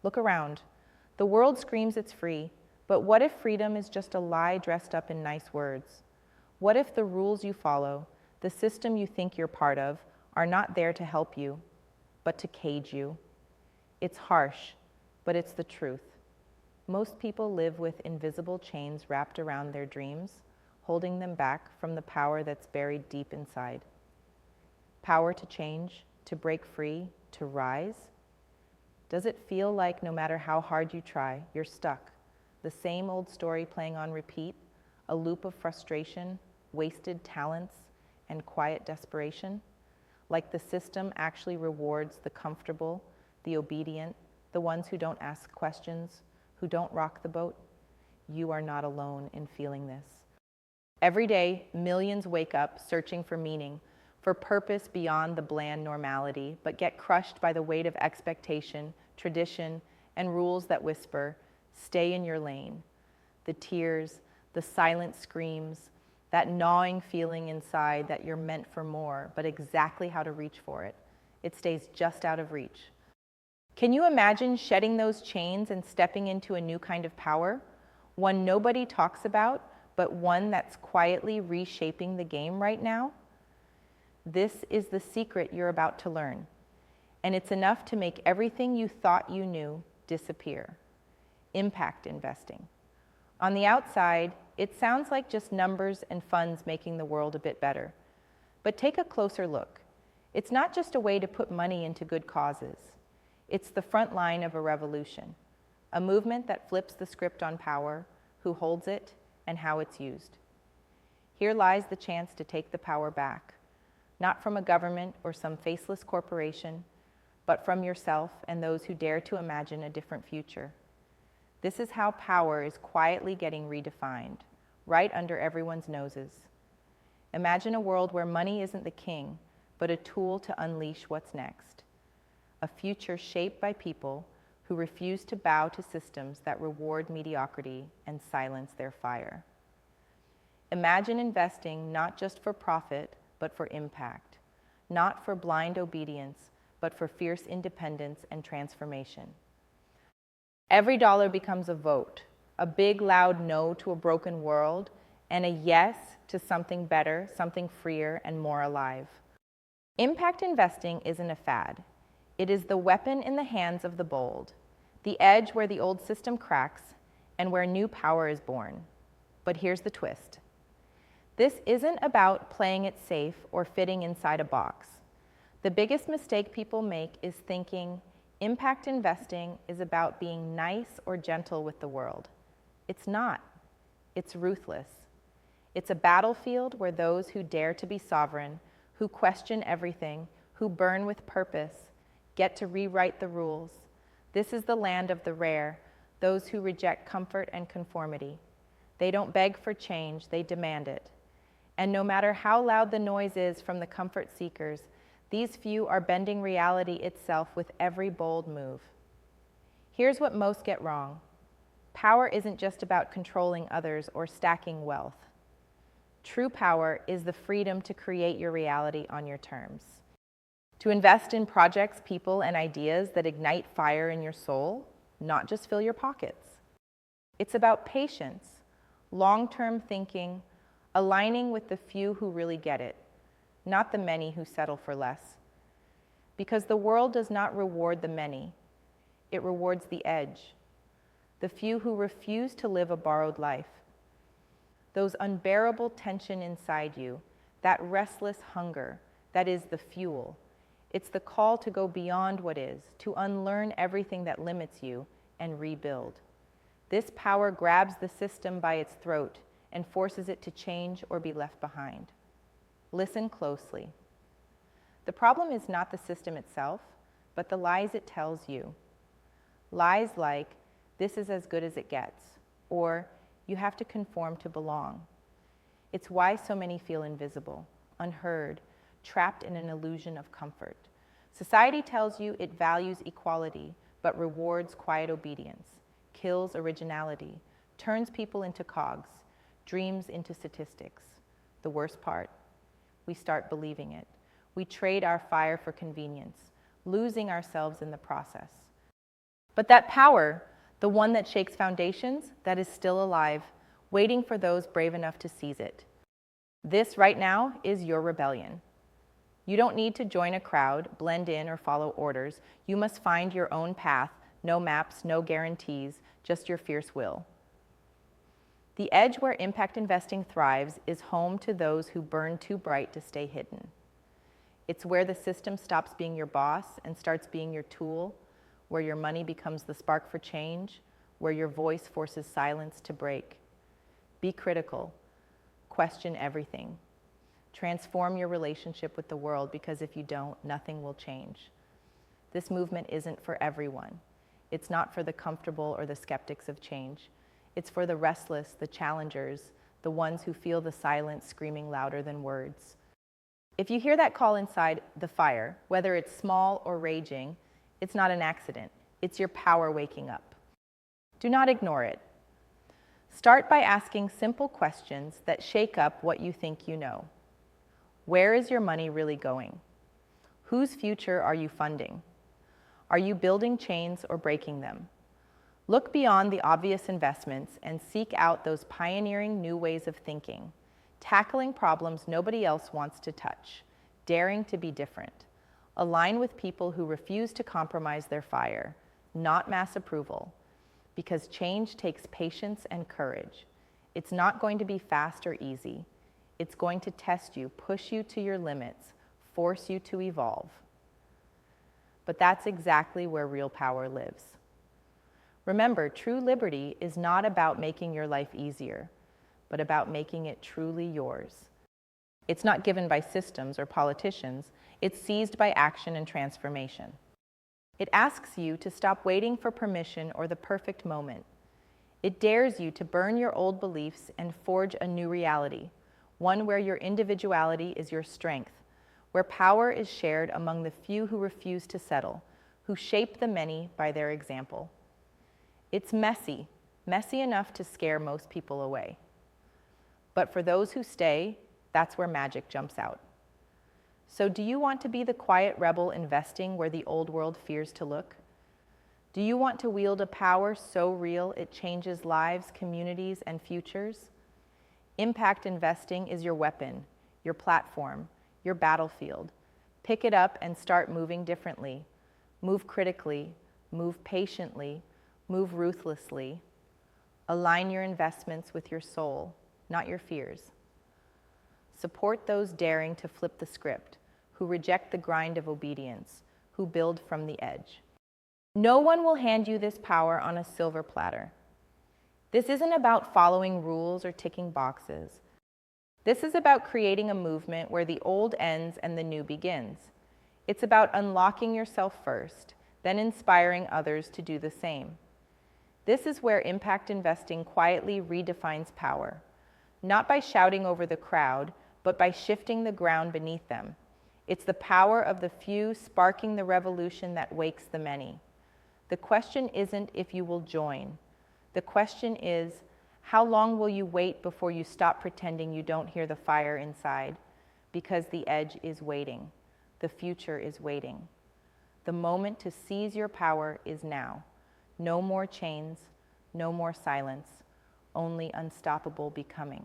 Look around. The world screams it's free, but what if freedom is just a lie dressed up in nice words? What if the rules you follow, the system you think you're part of, are not there to help you, but to cage you? It's harsh, but it's the truth. Most people live with invisible chains wrapped around their dreams, holding them back from the power that's buried deep inside. Power to change, to break free, to rise. Does it feel like no matter how hard you try, you're stuck? The same old story playing on repeat, a loop of frustration, wasted talents, and quiet desperation? Like the system actually rewards the comfortable, the obedient, the ones who don't ask questions, who don't rock the boat? You are not alone in feeling this. Every day, millions wake up searching for meaning, for purpose beyond the bland normality, but get crushed by the weight of expectation, tradition, and rules that whisper, stay in your lane. The tears, the silent screams, that gnawing feeling inside that you're meant for more, but exactly how to reach for it. It stays just out of reach. Can you imagine shedding those chains and stepping into a new kind of power? One nobody talks about, but one that's quietly reshaping the game right now? This is the secret you're about to learn, and it's enough to make everything you thought you knew disappear. Impact investing. On the outside, it sounds like just numbers and funds making the world a bit better. But take a closer look. It's not just a way to put money into good causes. It's the front line of a revolution, a movement that flips the script on power, who holds it, and how it's used. Here lies the chance to take the power back, not from a government or some faceless corporation, but from yourself and those who dare to imagine a different future. This is how power is quietly getting redefined, right under everyone's noses. Imagine a world where money isn't the king, but a tool to unleash what's next. A future shaped by people who refuse to bow to systems that reward mediocrity and silence their fire. Imagine investing not just for profit, but for impact, not for blind obedience, but for fierce independence and transformation. Every dollar becomes a vote, a big, loud no to a broken world, and a yes to something better, something freer and more alive. Impact investing isn't a fad. It is the weapon in the hands of the bold, the edge where the old system cracks and where new power is born. But here's the twist. This isn't about playing it safe or fitting inside a box. The biggest mistake people make is thinking impact investing is about being nice or gentle with the world. It's not. It's ruthless. It's a battlefield where those who dare to be sovereign, who question everything, who burn with purpose, get to rewrite the rules. This is the land of the rare, those who reject comfort and conformity. They don't beg for change, they demand it. And no matter how loud the noise is from the comfort seekers, these few are bending reality itself with every bold move. Here's what most get wrong. Power isn't just about controlling others or stacking wealth. True power is the freedom to create your reality on your terms. To invest in projects, people, and ideas that ignite fire in your soul, not just fill your pockets. It's about patience, long-term thinking, aligning with the few who really get it, not the many who settle for less. Because the world does not reward the many, it rewards the edge, the few who refuse to live a borrowed life. Those unbearable tension inside you, that restless hunger, that is the fuel. It's the call to go beyond what is, to unlearn everything that limits you and rebuild. This power grabs the system by its throat and forces it to change or be left behind. Listen closely. The problem is not the system itself, but the lies it tells you. Lies like, this is as good as it gets, or you have to conform to belong. It's why so many feel invisible, unheard, trapped in an illusion of comfort. Society tells you it values equality, but rewards quiet obedience, kills originality, turns people into cogs, dreams into statistics. The worst part, we start believing it. We trade our fire for convenience, losing ourselves in the process. But that power, the one that shakes foundations, that is still alive, waiting for those brave enough to seize it. This right now is your rebellion. You don't need to join a crowd, blend in, or follow orders. You must find your own path, no maps, no guarantees, just your fierce will. The edge where impact investing thrives is home to those who burn too bright to stay hidden. It's where the system stops being your boss and starts being your tool, where your money becomes the spark for change, where your voice forces silence to break. Be critical. Question everything. Transform your relationship with the world, because if you don't, nothing will change. This movement isn't for everyone. It's not for the comfortable or the skeptics of change. It's for the restless, the challengers, the ones who feel the silence screaming louder than words. If you hear that call inside the fire, whether it's small or raging, it's not an accident. It's your power waking up. Do not ignore it. Start by asking simple questions that shake up what you think you know. Where is your money really going? Whose future are you funding? Are you building chains or breaking them? Look beyond the obvious investments and seek out those pioneering new ways of thinking, tackling problems nobody else wants to touch, daring to be different. Align with people who refuse to compromise their fire, not mass approval, because change takes patience and courage. It's not going to be fast or easy. It's going to test you, push you to your limits, force you to evolve. But that's exactly where real power lives. Remember, true liberty is not about making your life easier, but about making it truly yours. It's not given by systems or politicians. It's seized by action and transformation. It asks you to stop waiting for permission or the perfect moment. It dares you to burn your old beliefs and forge a new reality, one where your individuality is your strength, where power is shared among the few who refuse to settle, who shape the many by their example. It's messy enough to scare most people away. But for those who stay, that's where magic jumps out. So do you want to be the quiet rebel investing where the old world fears to look? Do you want to wield a power so real it changes lives, communities, and futures? Impact investing is your weapon, your platform, your battlefield. Pick it up and start moving differently. Move critically, move patiently, move ruthlessly. Align your investments with your soul, not your fears. Support those daring to flip the script, who reject the grind of obedience, who build from the edge. No one will hand you this power on a silver platter. This isn't about following rules or ticking boxes. This is about creating a movement where the old ends and the new begins. It's about unlocking yourself first, then inspiring others to do the same. This is where impact investing quietly redefines power, not by shouting over the crowd, but by shifting the ground beneath them. It's the power of the few sparking the revolution that wakes the many. The question isn't if you will join. The question is, how long will you wait before you stop pretending you don't hear the fire inside? Because the edge is waiting. The future is waiting. The moment to seize your power is now. No more chains, no more silence, only unstoppable becoming.